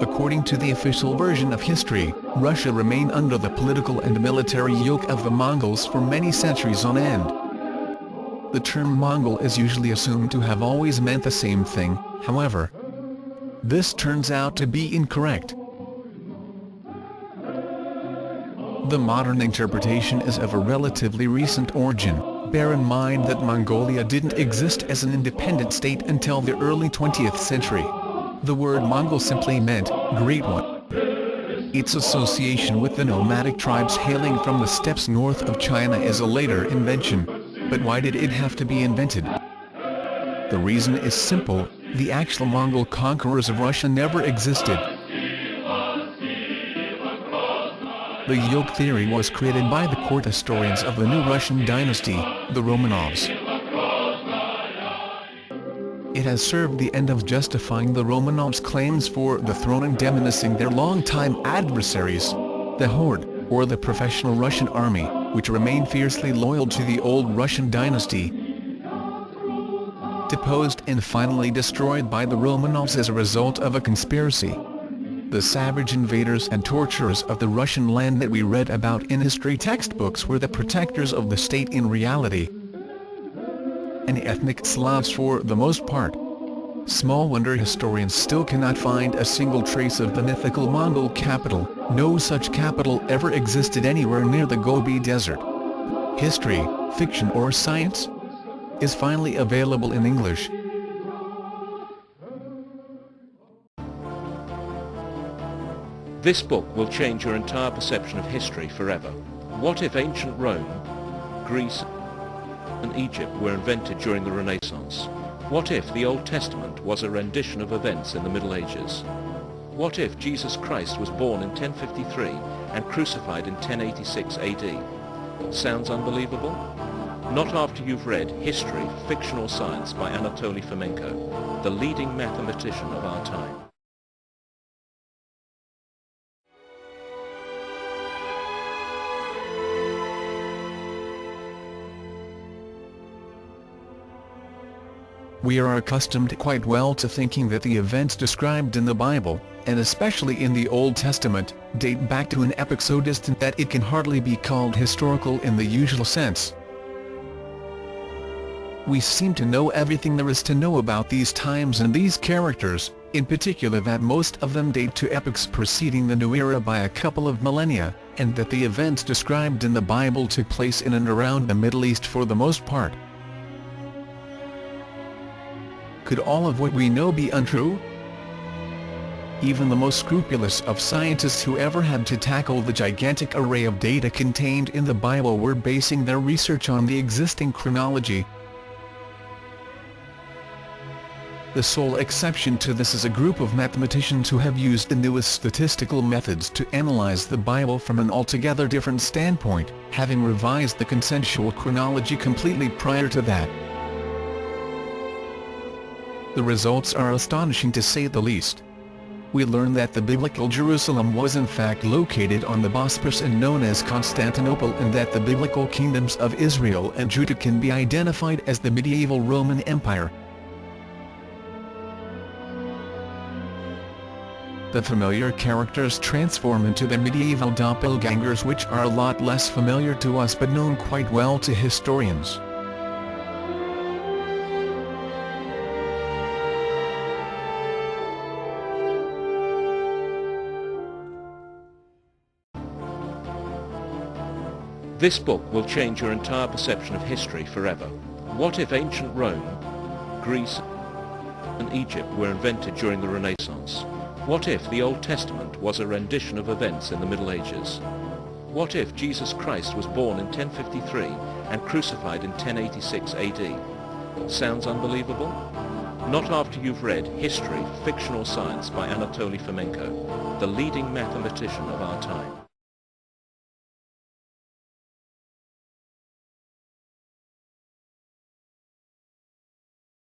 According to the official version of history, Russia remained under the political and military yoke of the Mongols for many centuries on end. The term Mongol is usually assumed to have always meant the same thing, however. This turns out to be incorrect. The modern interpretation is of a relatively recent origin. Bear in mind that Mongolia didn't exist as an independent state until the early 20th century. The word Mongol simply meant Great One. Its association with the nomadic tribes hailing from the steppes north of China is a later invention. But why did it have to be invented? The reason is simple: the actual Mongol conquerors of Russia never existed. The yoke theory was created by the court historians of the new Russian dynasty, the Romanovs. It has served the end of justifying the Romanovs' claims for the throne and demonizing their longtime adversaries, the Horde, or the professional Russian army, which remained fiercely loyal to the old Russian dynasty. Deposed and finally destroyed by the Romanovs as a result of a conspiracy. The savage invaders and torturers of the Russian land that we read about in history textbooks were the protectors of the state in reality. And ethnic Slavs for the most part. Small wonder historians still cannot find a single trace of the mythical Mongol capital. No such capital ever existed anywhere near the Gobi Desert. History, fiction or science? Is finally available in English. This book will change your entire perception of history forever. What if ancient Rome, Greece, and Egypt were invented during the Renaissance? What if the Old Testament was a rendition of events in the Middle Ages? What if Jesus Christ was born in 1053 and crucified in 1086 AD? Sounds unbelievable? Not after you've read History, Fiction or Science by Anatoly Fomenko, the leading mathematician of our time. We are accustomed quite well to thinking that the events described in the Bible, and especially in the Old Testament, date back to an epoch so distant that it can hardly be called historical in the usual sense. We seem to know everything there is to know about these times and these characters, in particular that most of them date to epochs preceding the New Era by a couple of millennia, and that the events described in the Bible took place in and around the Middle East for the most part. Could all of what we know be untrue? Even the most scrupulous of scientists who ever had to tackle the gigantic array of data contained in the Bible were basing their research on the existing chronology. The sole exception to this is a group of mathematicians who have used the newest statistical methods to analyze the Bible from an altogether different standpoint, having revised the consensual chronology completely prior to that. The results are astonishing to say the least. We learn that the biblical Jerusalem was in fact located on the Bosphorus and known as Constantinople, and that the biblical kingdoms of Israel and Judah can be identified as the medieval Roman Empire. The familiar characters transform into the medieval doppelgangers, which are a lot less familiar to us but known quite well to historians. This book will change your entire perception of history forever. What if ancient Rome, Greece, and Egypt were invented during the Renaissance? What if the Old Testament was a rendition of events in the Middle Ages? What if Jesus Christ was born in 1053 and crucified in 1086 AD? Sounds unbelievable? Not after you've read History, Fiction or Science by Anatoly Fomenko, the leading mathematician of our time.